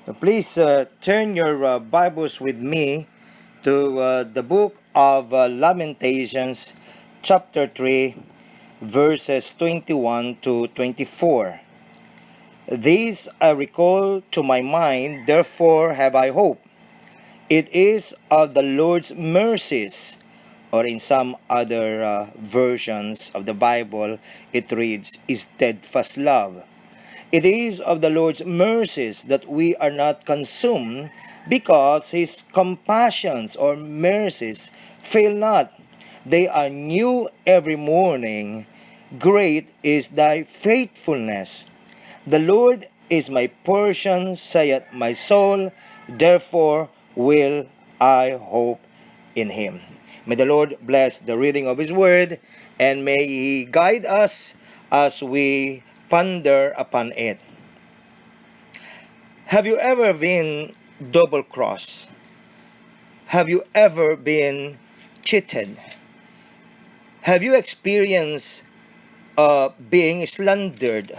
Please turn your Bibles with me to the book of Lamentations, chapter 3, verses 21 to 24. These I recall to my mind, therefore have I hope. It is of the Lord's mercies, or in some other versions of the Bible, it reads, is steadfast love. It is of the Lord's mercies that we are not consumed, because his compassions or mercies fail not. They are new every morning. Great is thy faithfulness. The Lord is my portion, saith my soul, therefore will I hope in him. May the Lord bless the reading of his word, and may he guide us as we ponder upon it. Have you ever been double crossed? Have you ever been cheated? Have you experienced being slandered,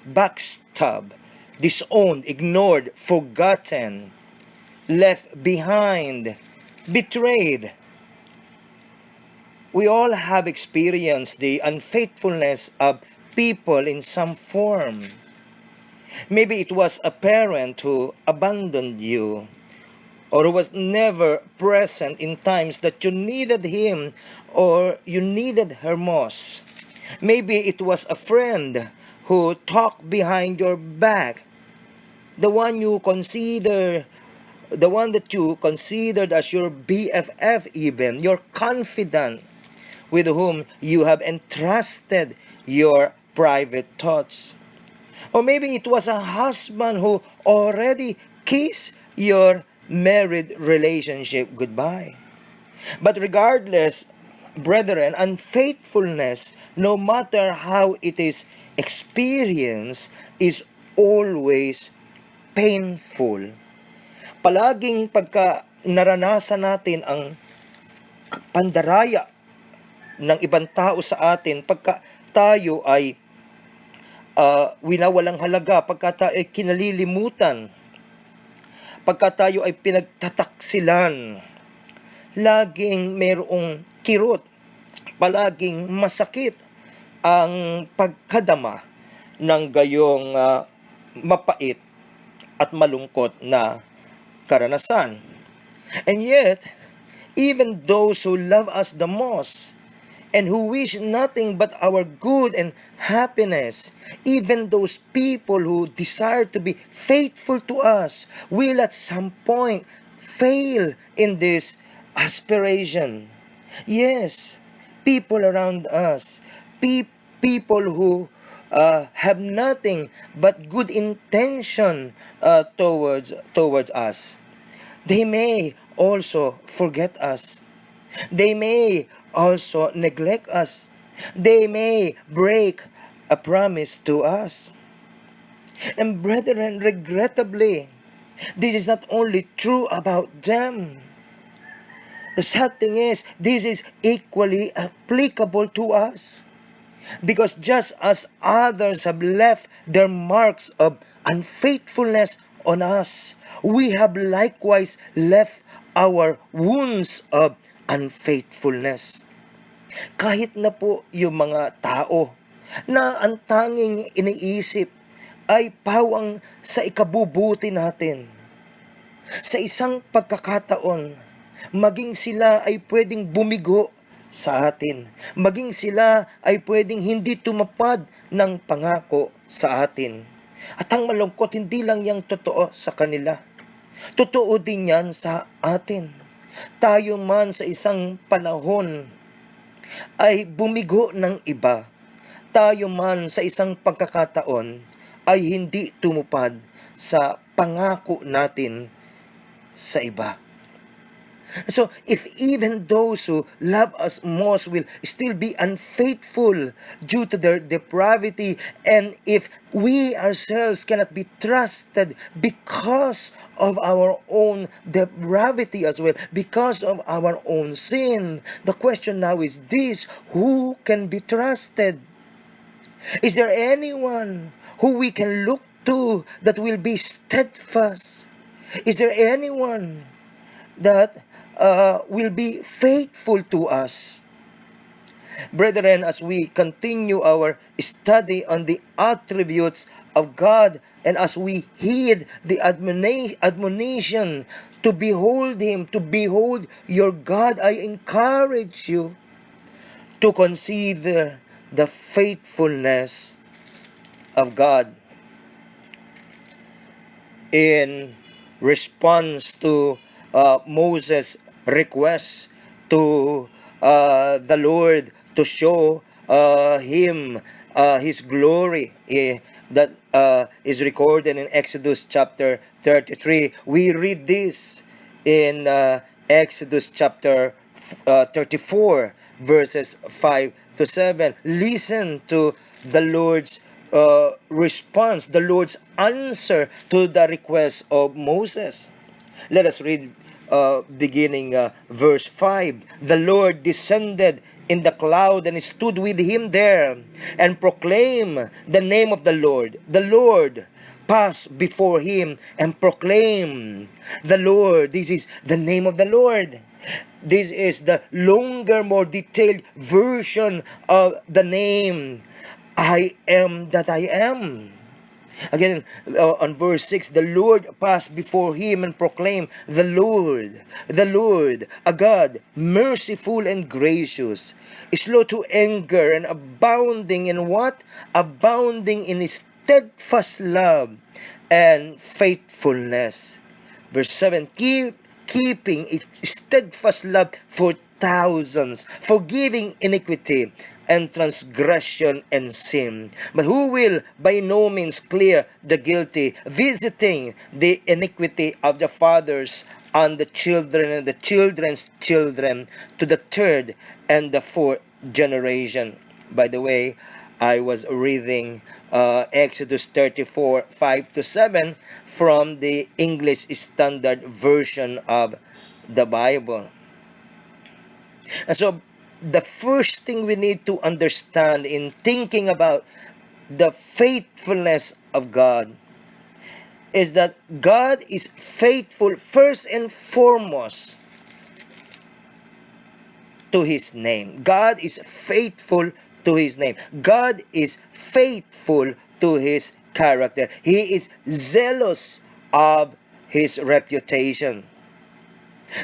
backstabbed, disowned, ignored, forgotten, left behind, betrayed? We all have experienced the unfaithfulness of people in some form. Maybe it was a parent who abandoned you, or who was never present in times that you needed him or you needed her most. Maybe it was a friend who talked behind your back, the one you consider the one that you considered as your BFF, even your confidant, with whom you have entrusted your private thoughts. Or maybe it was a husband who already kissed your married relationship goodbye. But regardless, brethren, unfaithfulness, no matter how it is experienced, is always painful. Palaging pagka naranasan natin ang pandaraya ng ibang tao sa atin, pagka tayo ay winawalang halaga, pagka tayo ay kinalilimutan, pagka tayo ay pinagtataksilan, laging mayroong kirot, palaging masakit ang pagkadama ng gayong mapait at malungkot na karanasan. And yet, even those who love us the most and who wish nothing but our good and happiness, even those people who desire to be faithful to us, will at some point fail in this aspiration. Yes, people around us, people who have nothing but good intention towards us. They may also forget us. They may also neglect us. They may break a promise to us. And brethren, regrettably, this is not only true about them. The sad thing is, this is equally applicable to us. Because just as others have left their marks of unfaithfulness on us, we have likewise left our wounds of unfaithfulness. Kahit na po yung mga tao na ang tanging iniisip ay pawang sa ikabubuti natin. Sa isang pagkakataon, maging sila ay pwedeng bumigo sa atin. Maging sila ay pwedeng hindi tumapad ng pangako sa atin. At ang malungkot, hindi lang yang totoo sa kanila. Totoo din yan sa atin. Tayo man sa isang panahon ay bumigo ng iba. Tayo man sa isang pagkakataon ay hindi tumupad sa pangako natin sa iba. So, if even those who love us most will still be unfaithful due to their depravity, and if we ourselves cannot be trusted because of our own depravity as well, because of our own sin, the question now is this: who can be trusted? Is there anyone who we can look too that will be steadfast? Is there anyone that will be faithful to us? Brethren, as we continue our study on the attributes of God, and as we heed the admonition to behold Him, to behold your God, I encourage you to consider the faithfulness of God. In response to Moses' request to the Lord to show him his glory, that is recorded in Exodus chapter 33. We read this in Exodus chapter 34, verses 5 to 7. Listen to the Lord's response, the Lord's answer to the request of Moses. Let us read beginning verse 5. The Lord descended in the cloud and stood with him there and proclaimed the name of the Lord. The Lord passed before him and proclaimed the Lord. This is the name of the Lord. This is the longer, more detailed version of the name. I am that I am. Again, on verse 6, the Lord passed before him and proclaimed, the Lord, a God, merciful and gracious, slow to anger and abounding in what? Abounding in steadfast love and faithfulness. Verse 7, keeping steadfast love for thousands, forgiving iniquity and transgression and sin, but who will by no means clear the guilty, visiting the iniquity of the fathers on the children and the children's children to the third and the fourth generation. By the way, I was reading Exodus 34, 5 to 7 from the English Standard Version of the Bible. And so, the first thing we need to understand in thinking about the faithfulness of God is that God is faithful first and foremost to His name. God is faithful to His name. God is faithful to His character. He is zealous of His reputation.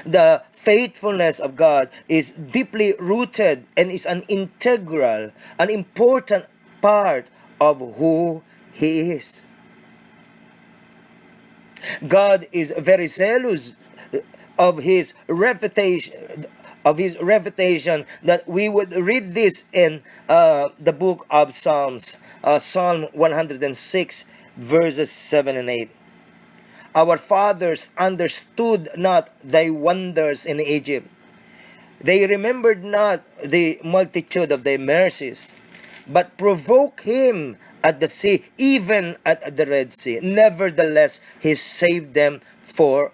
The faithfulness of God is deeply rooted and is an integral, an important part of who He is. God is very zealous of His reputation, that we would read this in the book of Psalms, Psalm 106, verses 7 and 8. Our fathers understood not thy wonders in Egypt. They remembered not the multitude of thy mercies, but provoked him at the sea, even at the Red Sea. Nevertheless, he saved them for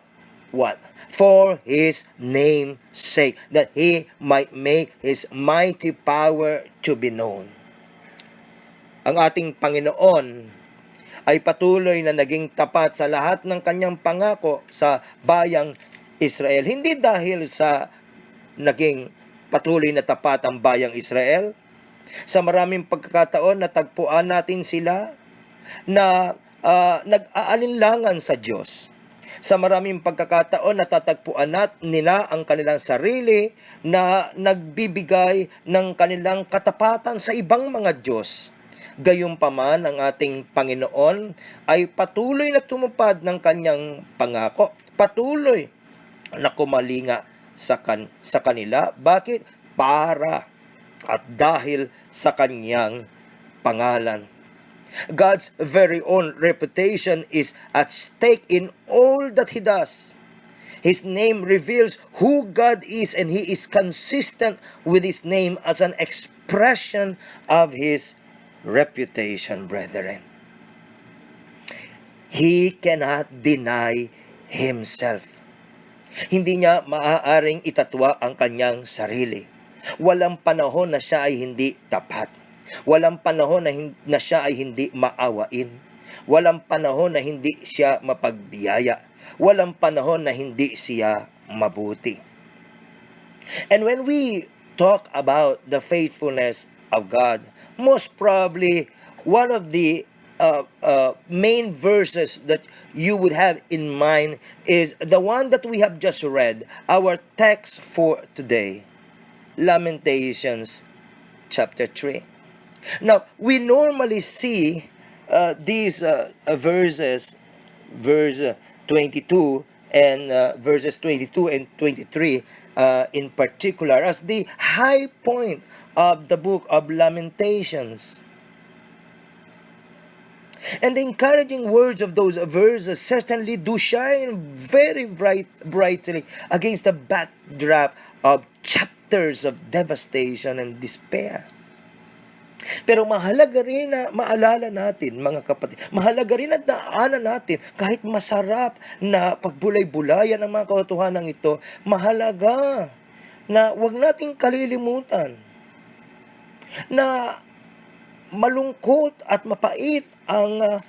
what? For his name's sake, that he might make his mighty power to be known. Ang ating Panginoon ay patuloy na naging tapat sa lahat ng kanyang pangako sa bayang Israel. Hindi dahil sa naging patuloy na tapat ang bayang Israel. Sa maraming pagkakataon natagpuan natin sila na nag-aalinlangan sa Diyos. Sa maraming pagkakataon natatagpuan nila ang kanilang sarili na nagbibigay ng kanilang katapatan sa ibang mga Diyos. Gayunpaman, ang ating Panginoon ay patuloy na tumupad ng kanyang pangako. Patuloy na kumalinga sa kanila. Bakit? Para at dahil sa kanyang pangalan. God's very own reputation is at stake in all that He does. His name reveals who God is, and He is consistent with His name as an expression of His reputation, brethren. He cannot deny Himself. Hindi niya maaaring itatwa ang kanyang sarili. Walang panahon na siya ay hindi tapat. Walang panahon na siya ay hindi maawain. Walang panahon na hindi siya mapagbiyaya. Walang panahon na hindi siya mabuti. And when we talk about the faithfulness of God, most probably one of the main verses that you would have in mind is the one that we have just read, our text for today, Lamentations chapter 3. Now, we normally see these verses, verse 22 and verses 22 and 23 in particular, as the high point of the book of Lamentations. And the encouraging words of those verses certainly do shine very brightly against the backdrop of chapters of devastation and despair. Pero mahalaga rin na maalala natin, mga kapatid, mahalaga rin na daanan natin kahit masarap na pagbulay-bulayan ng mga katotohanan ito, mahalaga na wag nating kalilimutan na malungkot at mapait ang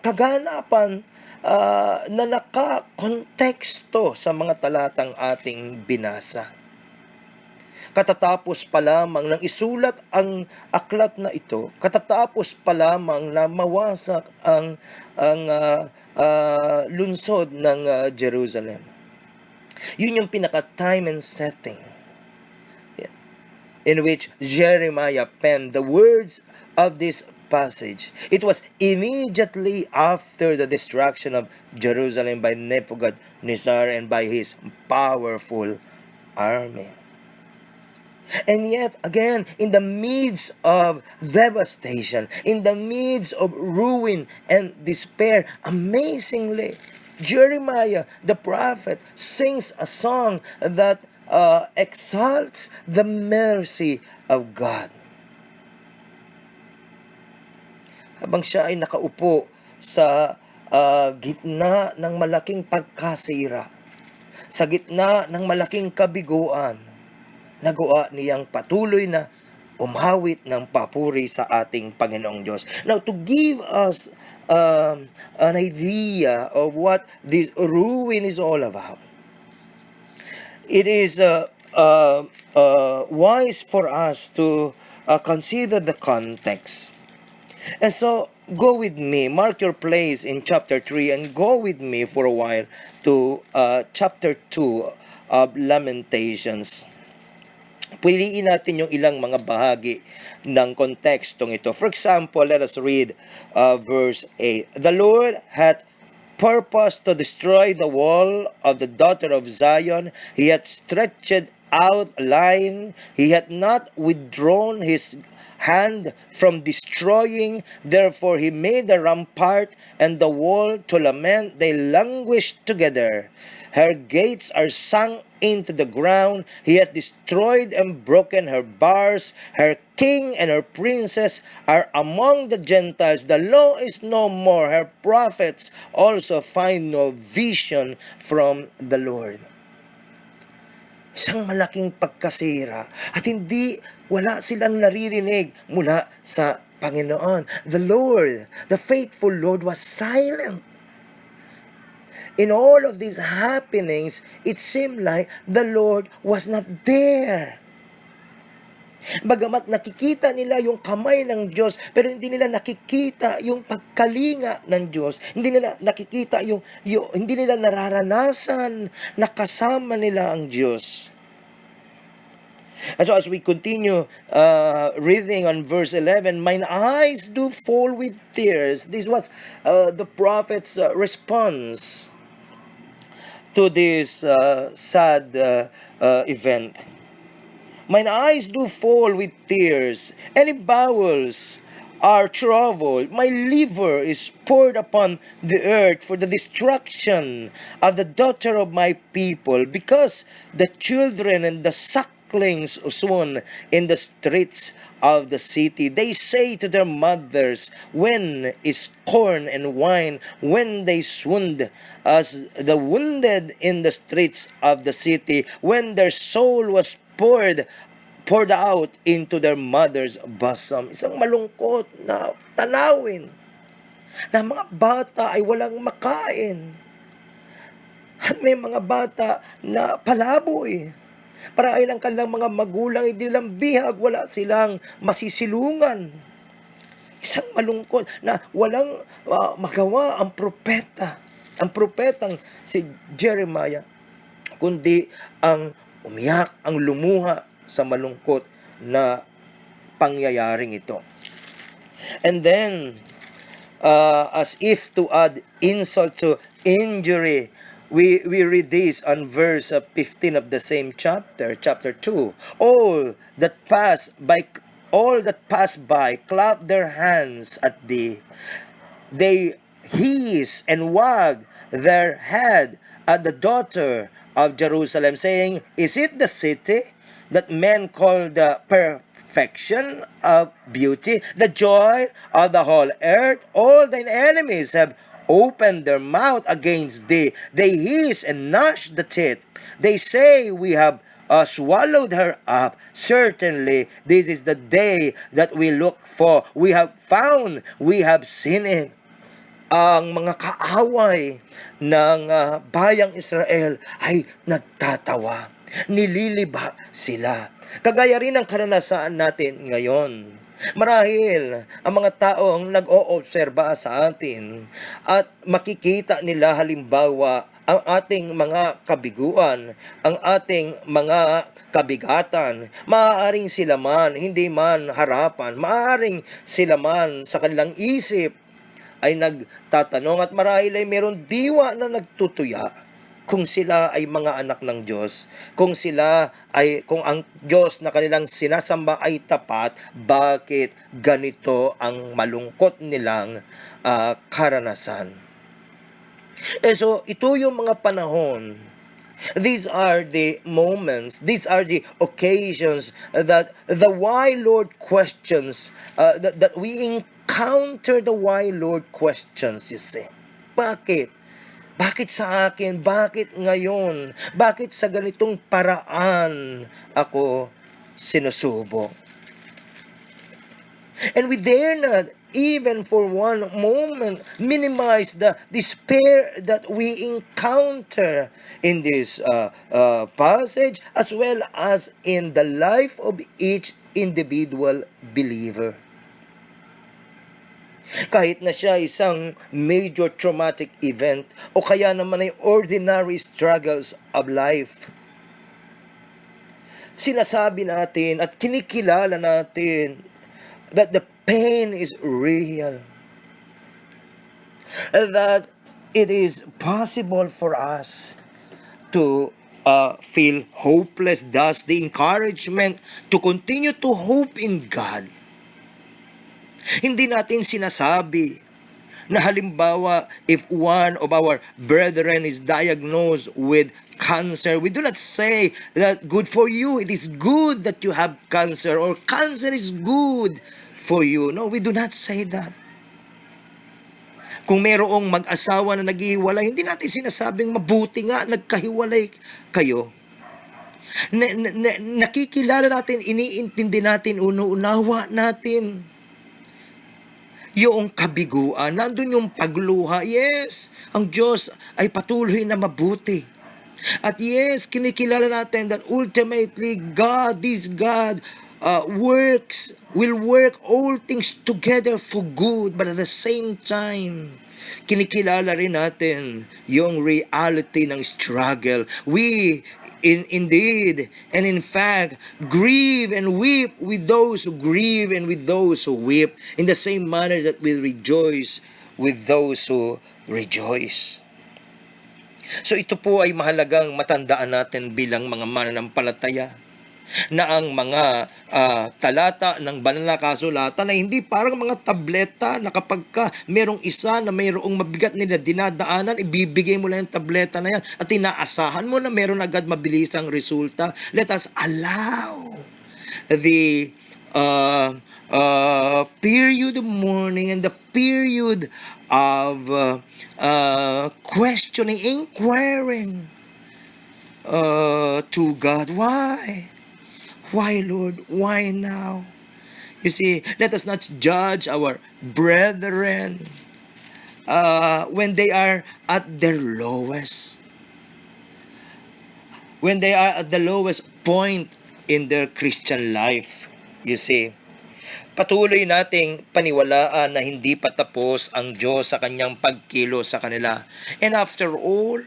kaganapan na nakakonteksto sa mga talatang ating binasa. Katatapos pa lamang ng isulat ang aklat na ito, katatapos pa lamang na mawasak ang lungsod ng Jerusalem. Yun yung pinaka-time and setting in which Jeremiah penned the words of this passage. It was immediately after the destruction of Jerusalem by Nebuchadnezzar and by his powerful army. And yet, again, in the midst of devastation, in the midst of ruin and despair, amazingly, Jeremiah, the prophet, sings a song that exalts the mercy of God. Habang siya ay nakaupo sa gitna ng malaking pagkasira, sa gitna ng malaking kabiguan, nagawa niyang patuloy na umawit ng papuri sa ating Panginoong Diyos. Now, to give us an idea of what this ruin is all about, it is wise for us to consider the context. And so, go with me, mark your place in chapter 3 and go with me for a while to chapter 2 of Lamentations. Piliin natin yung ilang mga bahagi ng kontekstong ito. For example, let us read verse 8. The Lord hath purpose to destroy the wall of the daughter of Zion. He hath stretched out a line. He hath not withdrawn his hand from destroying. Therefore he made the rampart and the wall to lament. They languished together. Her gates are sunk into the ground. He hath destroyed and broken her bars. Her king and her princess are among the Gentiles. The law is no more. Her prophets also find no vision from the Lord. Isang malaking pagkasira at wala silang naririnig mula sa Panginoon. The Lord, the faithful Lord, was silent. In all of these happenings, it seemed like the Lord was not there. Bagamat nakikita nila yung kamay ng Diyos, pero hindi nila nakikita yung pagkalinga ng Diyos. Hindi nila nakikita hindi nila nararanasan na kasama nila ang Diyos. And so as we continue reading on verse 11, mine eyes do fall with tears. This was the prophet's response to this sad event. Mine eyes do fall with tears, and bowels are troubled. My liver is poured upon the earth for the destruction of the daughter of my people, because the children and the sucklings swoon in the streets of the city. They say to their mothers, when is corn and wine? When they swooned as the wounded in the streets of the city, when their soul was poured out into their mother's bosom. Isang malungkot na tanawin. na mga bata ay walang makain. At may mga bata na palaboy. Para ay lang kanilang mga magulang ay nilang bihag, wala silang masisilungan. Isang malungkot na walang magawa ang propetang si Jeremiah, kundi ang umiyak, ang lumuha sa malungkot na pangyayaring ito. And then, as if to add insult to injury, we read this on verse 15 of the same chapter 2. All that pass by clap their hands at thee. They hiss and wag their head at the daughter of Jerusalem, saying, Is it the city that men call the perfection of beauty, the joy of the whole earth? All thine enemies have opened their mouth against thee. They hiss and gnash the teeth. They say, We have swallowed her up. Certainly, this is the day that we look for. We have found, we have seen it. Ang mga kaaway ng bayang Israel ay nagtatawa. Nililiba sila. Kagaya rin ng karanasan natin ngayon. Marahil ang mga taong nag-oobserba sa atin at makikita nila halimbawa ang ating mga kabiguan, ang ating mga kabigatan, maaaring sila man, hindi man harapan, maaaring sila man sa kanilang isip ay nagtatanong at marahil ay meron diwa na nagtutuya kung sila ay mga anak ng Diyos, kung ang Diyos na kanilang sinasamba ay tapat, bakit ganito ang malungkot nilang karanasan? So ito yung mga panahon. These are the moments, these are the occasions that the why Lord questions, that we encounter the why Lord questions, you see. Bakit? Bakit sa akin? Bakit ngayon? Bakit sa ganitong paraan ako sinusubok? And we dare not even for one moment minimize the despair that we encounter in this passage, as well as in the life of each individual believer. Kahit na siya isang major traumatic event o kaya naman ay ordinary struggles of life, sinasabi natin at kinikilala natin that the pain is real, that it is possible for us to feel hopeless. Thus, the encouragement to continue to hope in God. Hindi natin sinasabi na halimbawa, if one of our brethren is diagnosed with cancer, we do not say that good for you, it is good that you have cancer, or cancer is good for you. No, we do not say that. Kung mayroong mag-asawa na naghihiwalay, hindi natin sinasabing mabuti nga nagkahiwalay kayo. Nakikilala natin, iniintindi natin, unawa natin yung kabiguan, nandun yung pagluha. Yes, ang Diyos ay patuloy na mabuti. At yes, kinikilala natin that ultimately God, this God, will work all things together for good. But at the same time, kinikilala rin natin yung reality ng struggle. We indeed and in fact grieve and weep with those who grieve and with those who weep, in the same manner that we rejoice with those who rejoice. So ito po ay mahalagang matandaan natin bilang mga mananampalataya, na ang mga talata ng banal na kasulatan ay hindi parang mga tableta na kapag ka merong isa na mayroong mabigat nila dinadaanan, ibibigay mo lang yung tableta na yan at inaasahan mo na meron agad mabilisang resulta. Let us allow the period of mourning and the period of questioning, inquiring to God. Why? Why, Lord? Why now? You see, let us not judge our brethren when they are at their lowest. When they are at the lowest point in their Christian life. You see, patuloy nating paniwalaan na hindi pa tapos ang Diyos sa kanyang pagkilos sa kanila. And after all,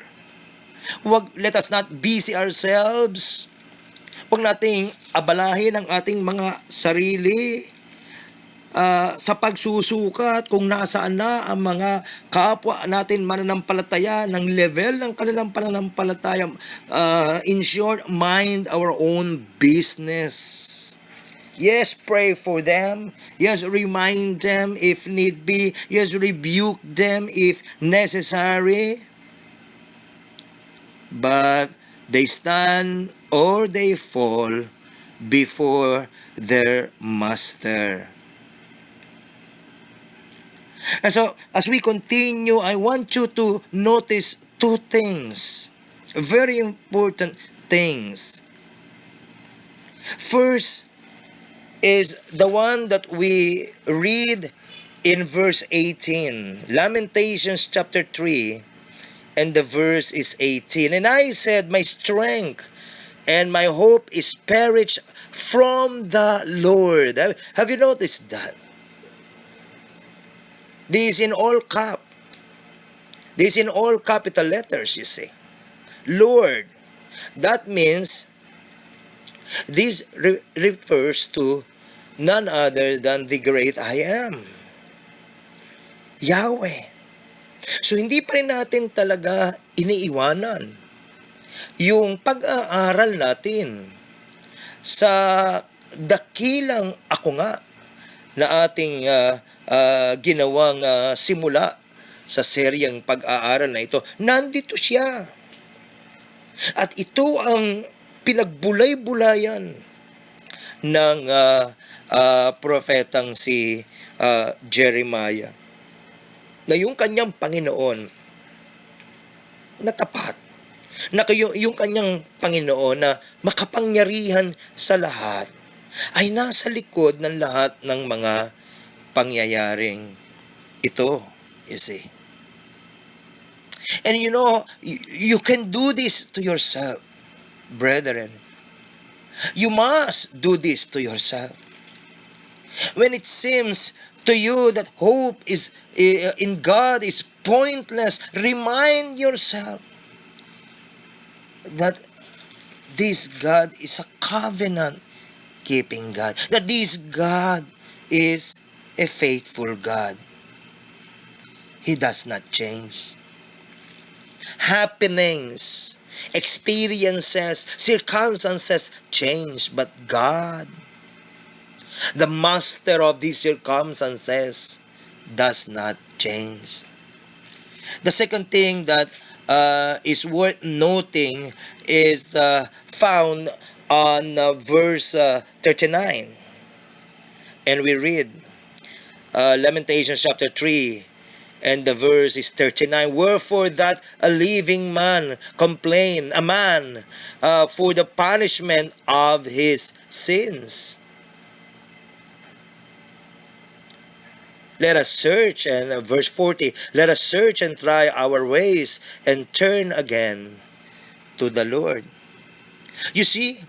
let us not busy ourselves. Huwag nating abalahin ang ating mga sarili sa pagsusukat kung nasaan na ang mga kapwa natin mananampalataya ng level ng kanilang pananampalataya. In short, mind our own business. Yes, pray for them. Yes, remind them if need be. Yes, rebuke them if necessary. But they stand or they fall before their master. And so, as we continue, I want you to notice two things, very important things. First is the one that we read in verse 18, Lamentations chapter 3, and the verse is 18. And I said, my strength and my hope is perished from the Lord. Have you noticed that? This is in all cap. This is in all capital letters, you see. Lord. That means this refers to none other than the great I am. Yahweh. So hindi pa rin natin talaga iniiwanan yung pag-aaral natin sa dakilang ako nga na ating ginawang simula sa seryeng pag-aaral na ito. Nandito siya. At ito ang pinagbulay-bulayan ng propetang si Jeremiah. Na yung kanyang Panginoon na tapat. Na yung kanyang Panginoon na makapangyarihan sa lahat ay nasa likod ng lahat ng mga pangyayaring ito, you see. And you know, you can do this to yourself, brethren. You must do this to yourself. When it seems to you that hope is in God is pointless, remind yourself that this God is a covenant-keeping God. That this God is a faithful God. He does not change. Happenings, experiences, circumstances change, but God, the master of these circumstances, does not change. The second thing that is worth noting is found on verse 39. And we read Lamentations chapter 3, and the verse is 39. Wherefore that a living man complain, a man for the punishment of his sins. Let us search, and verse 40, let us search and try our ways and turn again to the Lord. You see,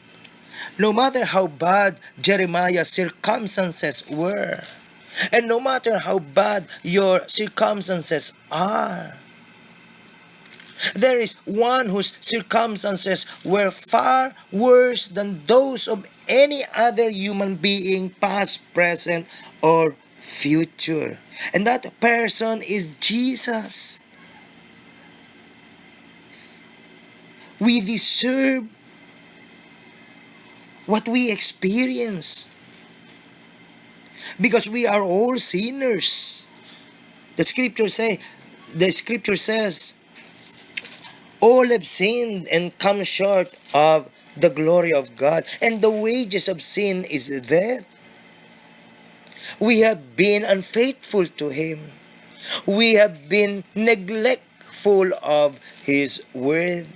no matter how bad Jeremiah's circumstances were, and no matter how bad your circumstances are, there is one whose circumstances were far worse than those of any other human being, past, present, or future. And that person is Jesus. We deserve what we experience because we are all sinners. The scripture says, all have sinned and come short of the glory of God, and the wages of sin is death. We have been unfaithful to Him. We have been neglectful of His word.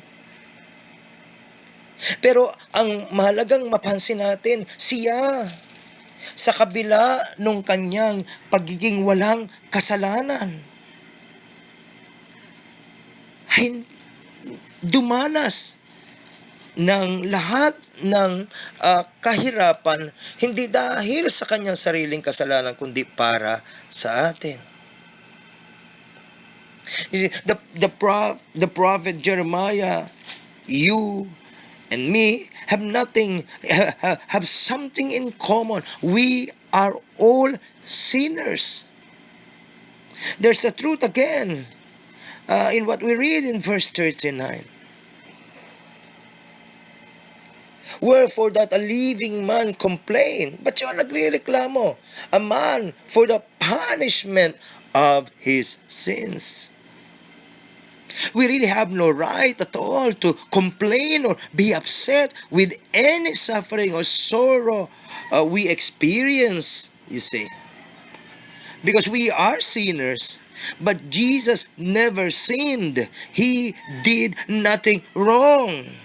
Pero ang mahalagang mapansin natin, siya, sa kabila nung kanyang pagiging walang kasalanan, ay dumanas ng lahat ng kahirapan, hindi dahil sa kanyang sariling kasalanan, kundi para sa atin. The prophet Jeremiah, you and me have have something in common. We are all sinners. There's the truth again in what we read in verse 39. Wherefore that a living man complain, but yun nagrereklamo, a man for the punishment of his sins. We really have no right at all to complain or be upset with any suffering or sorrow we experience, you see. Because we are sinners, but Jesus never sinned. He did nothing wrong.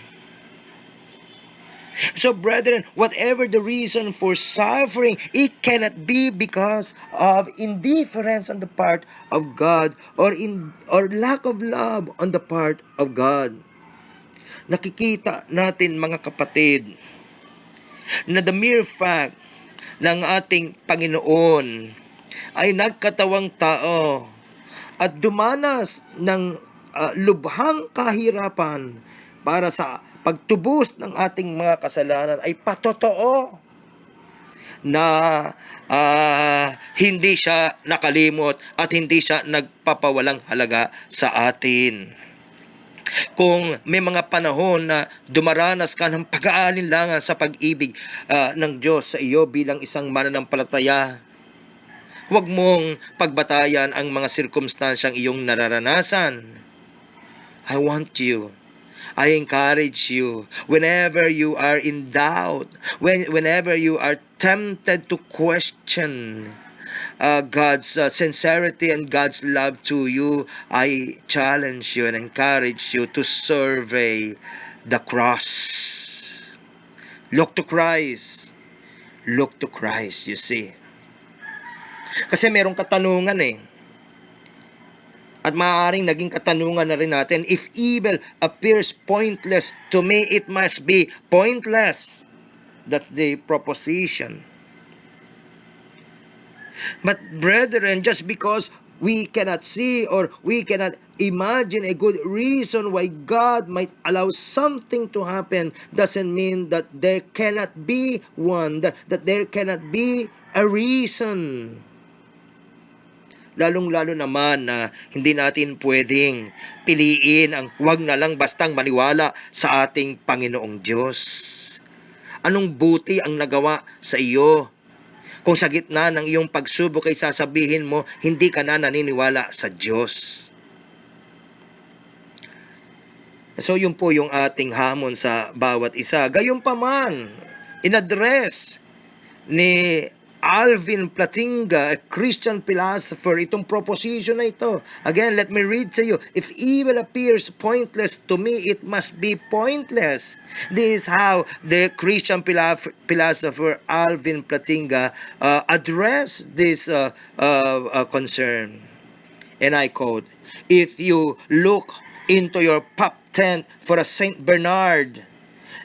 So brethren, whatever the reason for suffering, it cannot be because of indifference on the part of God or lack of love on the part of God. Nakikita natin mga kapatid na the mere fact ng ating Panginoon ay nagkatawang tao at dumanas ng lubhang kahirapan para sa pagtubos ng ating mga kasalanan ay patotoo na hindi siya nakalimot at hindi siya nagpapawalang halaga sa atin. Kung may mga panahon na dumaranas ka ng pag-aalinlangan sa pag-ibig ng Diyos sa iyo bilang isang mananampalataya, huwag mong pagbatayan ang mga sirkumstansyang iyong nararanasan. I encourage you, whenever you are in doubt, whenever you are tempted to question God's sincerity and God's love to you, I challenge you and encourage you to survey the cross. Look to Christ. Look to Christ, you see. Kasi merong katanungan At maaaring naging katanungan na rin natin, if evil appears pointless, to me it must be pointless. That's the proposition. But brethren, just because we cannot see or we cannot imagine a good reason why God might allow something to happen doesn't mean that there cannot be one, that there cannot be a reason. Lalong-lalo naman na hindi natin pwedeng piliin ang huwag na lang bastang maniwala sa ating Panginoong Diyos. Anong buti ang nagawa sa iyo? Kung sa gitna ng iyong pagsubok ay sasabihin mo, hindi ka na naniniwala sa Diyos. So yun po yung ating hamon sa bawat isa. Gayunpaman, in-address ni Alvin Plantinga, a Christian philosopher, itong proposition na ito. Again, let me read to you. If evil appears pointless, to me it must be pointless. This is how the Christian philosopher Alvin Plantinga addressed this concern. And I quote, if you look into your pop tent for a Saint Bernard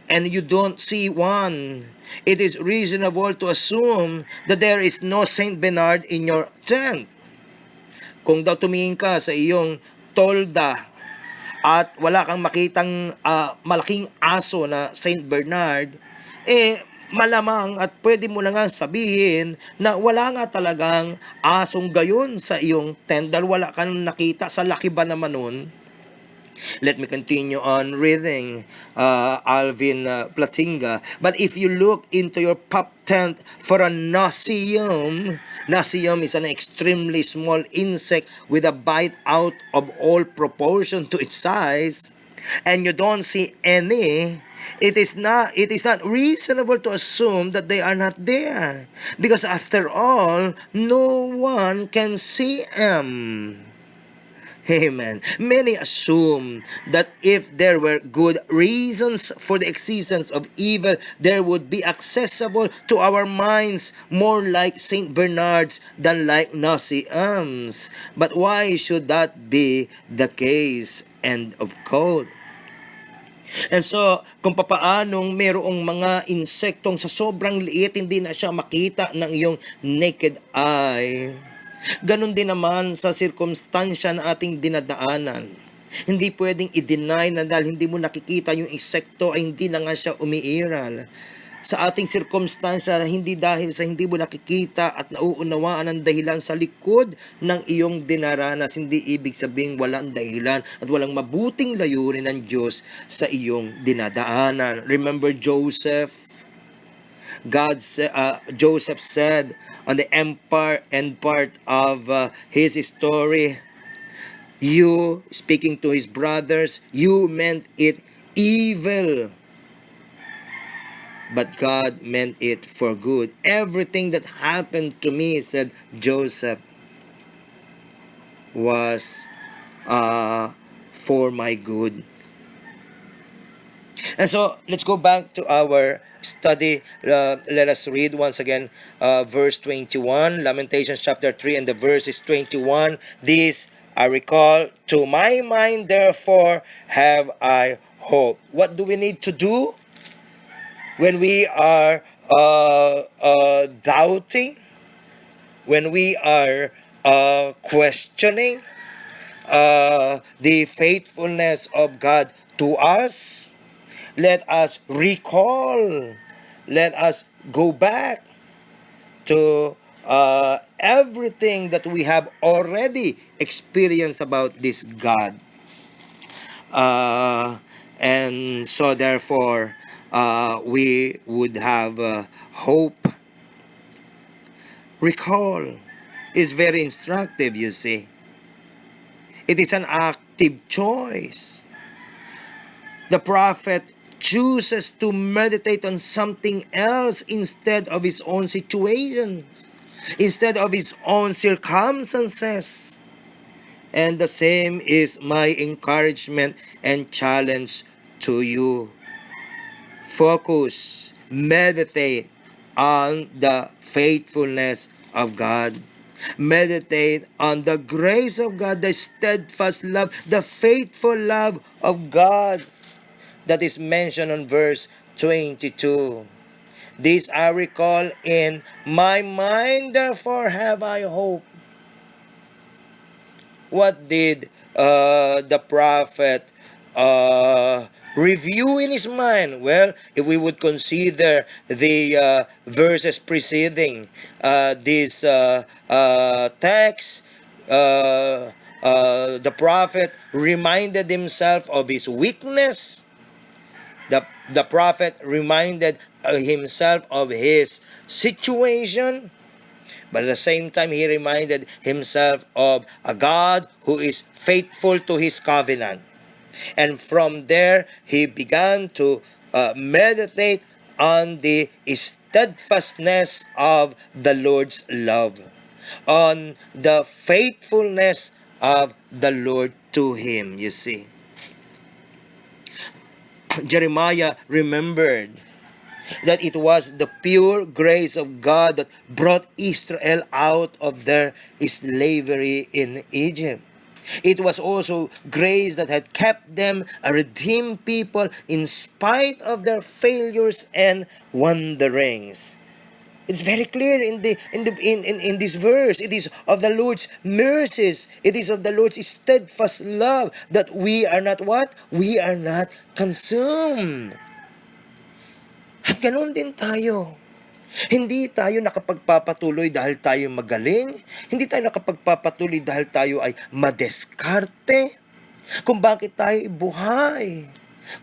and you don't see one, it is reasonable to assume that there is no Saint Bernard in your tent. Kung daw tumingin ka sa iyong tolda at wala kang makitang malaking aso na Saint Bernard, malamang at pwede mo na nga sabihin na wala nga talagang asong gayon sa iyong tent dahil wala kang nakita. Sa laki ba naman nun? Let me continue on reading Alvin Plantinga. But if you look into your pop tent for a Nasium is an extremely small insect with a bite out of all proportion to its size, and you don't see any, it is not reasonable to assume that they are not there, because after all, no one can see them. Amen. Many assume that if there were good reasons for the existence of evil, there would be accessible to our minds more like Saint Bernard's than like Nasiam's. But why should that be the case? End of quote. And so, kung papaanong merong mga insektong sa sobrang liit, hindi na siya makita ng iyong naked eye. Ganon din naman sa sirkumstansya na ating dinadaanan. Hindi pwedeng i-deny na dahil hindi mo nakikita yung insekto ay hindi na nga siya umiiral. Sa ating sirkumstansya, hindi dahil sa hindi mo nakikita at nauunawaan ang dahilan sa likod ng iyong dinaranas, hindi ibig sabihin walang dahilan at walang mabuting layunin ng Diyos sa iyong dinadaanan. Remember Joseph? Joseph said on the empire and part of his story, you, speaking to his brothers, you meant it evil, but God meant it for good. Everything that happened to me, said Joseph, was for my good. And so, let's go back to our study. Let us read once again verse 21, Lamentations chapter 3, and the verse is 21. This I recall, to my mind, therefore, have I hope. What do we need to do when we are doubting, when we are questioning the faithfulness of God to us? Let us recall, let us go back to everything that we have already experienced about this God. And so therefore, we would have hope. Recall is very instructive, you see. It is an active choice. The prophet chooses to meditate on something else instead of his own situation, instead of his own circumstances. And the same is my encouragement and challenge to you. Focus, meditate on the faithfulness of God. Meditate on the grace of God, the steadfast love, the faithful love of God that is mentioned on verse 22. This I recall in my mind, therefore have I hope. What did the prophet review in his mind? Well, if we would consider the verses preceding this text, the prophet reminded himself of his weakness. The prophet reminded himself of his situation. But at the same time, he reminded himself of a God who is faithful to his covenant. And from there, he began to meditate on the steadfastness of the Lord's love, on the faithfulness of the Lord to him, you see. Jeremiah remembered that it was the pure grace of God that brought Israel out of their slavery in Egypt. It was also grace that had kept them a redeemed people in spite of their failures and wanderings. It's very clear in this verse. It is of the Lord's mercies. It is of the Lord's steadfast love that we are not what? We are not consumed. At ganoon din tayo. Hindi tayo nakapagpapatuloy dahil tayo magaling. Hindi tayo nakapagpapatuloy dahil tayo ay madeskarte. Kung bakit tayo buhay.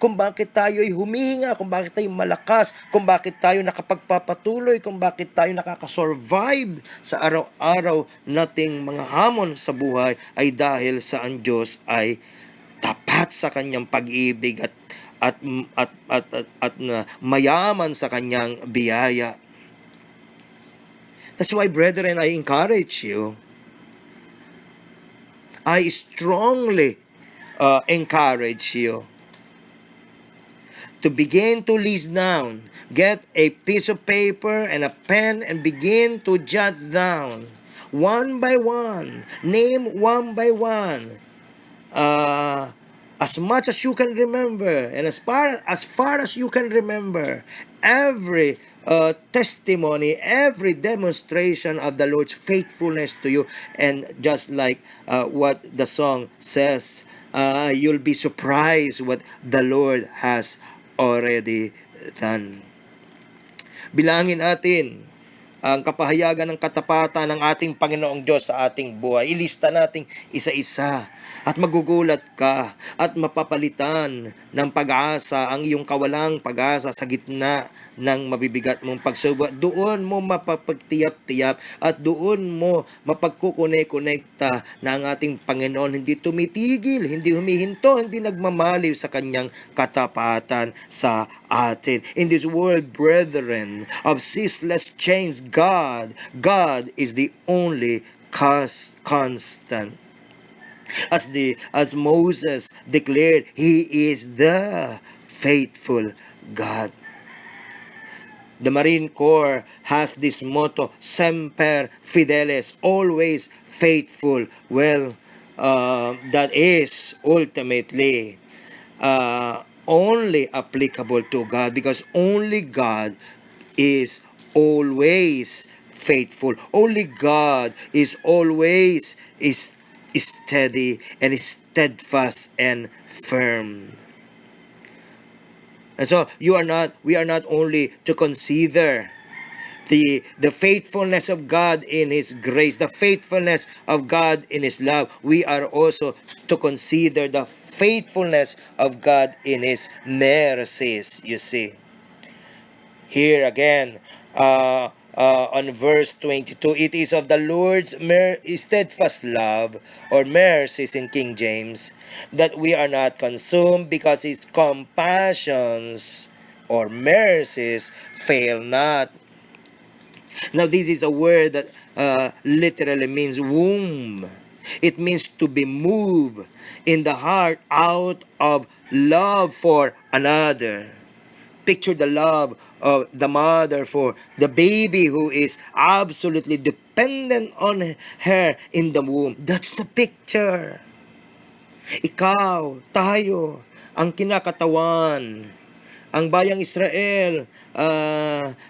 Kung bakit tayo ay humihinga. Kung bakit tayo malakas. Kung bakit tayo nakapagpapatuloy. Kung bakit tayo nakakasurvive sa araw-araw nating mga hamon sa buhay ay dahil sa ang Diyos ay tapat sa kanyang pag-ibig at mayaman sa kanyang biyaya. That's why, brethren, I encourage you. I strongly encourage you to begin to list down. Get a piece of paper and a pen and begin to jot down one by one. Name one by one. Uh, as much as you can remember, and as far as you can remember, every testimony, every demonstration of the Lord's faithfulness to you, and just like what the song says, you'll be surprised what the Lord has already done. Bilangin natin ang kapahayagan ng katapatan ng ating Panginoong Diyos sa ating buhay. Ilista natin isa-isa at magugulat ka at mapapalitan ng pag-asa ang iyong kawalang pag-asa sa gitna ng mabibigat mong pagsubok. Doon mo mapapagtiyap-tiyap at doon mo mapagkukone-konekta na ang ating Panginoon hindi tumitigil, hindi humihinto, hindi nagmamaliw sa kanyang katapatan sa atin. In this world, brethren, of ceaseless change, God is the only constant. As Moses declared, He is the faithful God. The Marine Corps has this motto, Semper Fidelis, always faithful. Well, that is ultimately only applicable to God, because only God is always faithful. Only God is always steady and steadfast and firm. And so we are not only to consider the faithfulness of God in His grace, the faithfulness of God in His love. We are also to consider the faithfulness of God in His mercies, you see. Here again, on verse 22, it is of the Lord's steadfast love, or mercies in King James, that we are not consumed, because His compassions or mercies fail not. Now, this is a word that literally means womb. It means to be moved in the heart out of love for another. Picture the love of the mother for the baby who is absolutely dependent on her in the womb. That's the picture. Ikaw, tayo, ang kinakatawan. Ang bayang Israel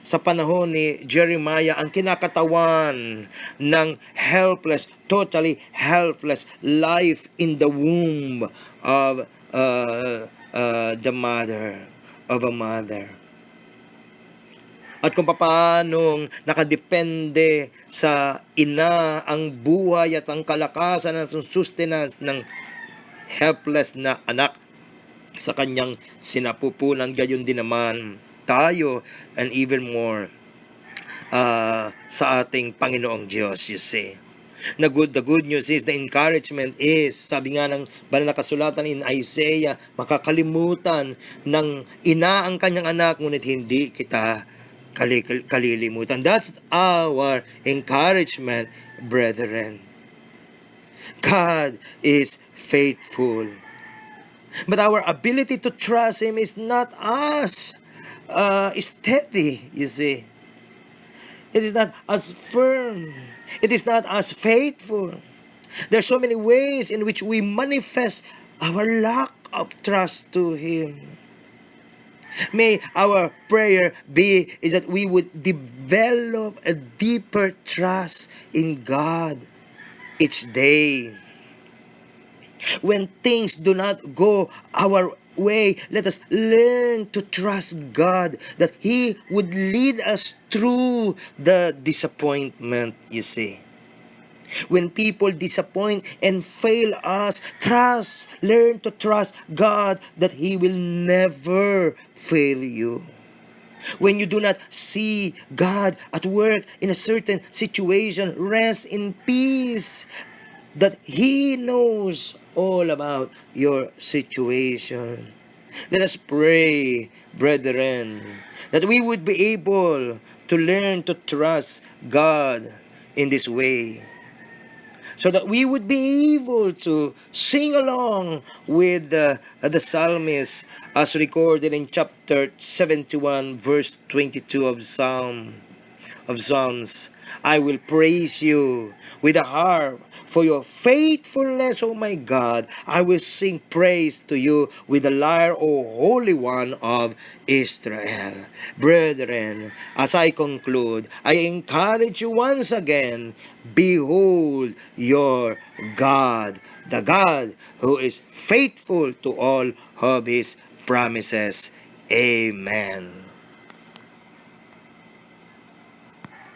sa panahon ni Jeremiah, ang kinakatawan ng helpless, totally helpless life in the womb of the mother, of a mother. At kung paanong nakadepende sa ina ang buhay at ang kalakasan at sustenance ng helpless na anak sa kanyang sinapupunan, gayon din naman tayo, and even more sa ating Panginoong Diyos, you see. The good news is, the encouragement is, sabi nga ng banal na kasulatan in Isaiah, makakalimutan ng ina ang kanyang anak, ngunit hindi kita kalilimutan. That's our encouragement, brethren. God is faithful. But our ability to trust Him is not as steady, you see. It is not as firm. It is not as faithful. There are so many ways in which we manifest our lack of trust to Him. May our prayer be is that we would develop a deeper trust in God each day. When things do not go our way, let us learn to trust God that He would lead us through the disappointment, you see. When people disappoint and fail us, learn to trust God that He will never fail you. When you do not see God at work in a certain situation, rest in peace that He knows all about your situation. Let us pray, brethren, that we would be able to learn to trust God in this way. so that we would be able to sing along with the psalmist as recorded in chapter 71 verse 22 of Psalms. I will praise you with a harp for your faithfulness, O my God. I will sing praise to you with a lyre, O Holy One of Israel. Brethren, as I conclude, I encourage you once again, behold your God, the God who is faithful to all of his promises. Amen.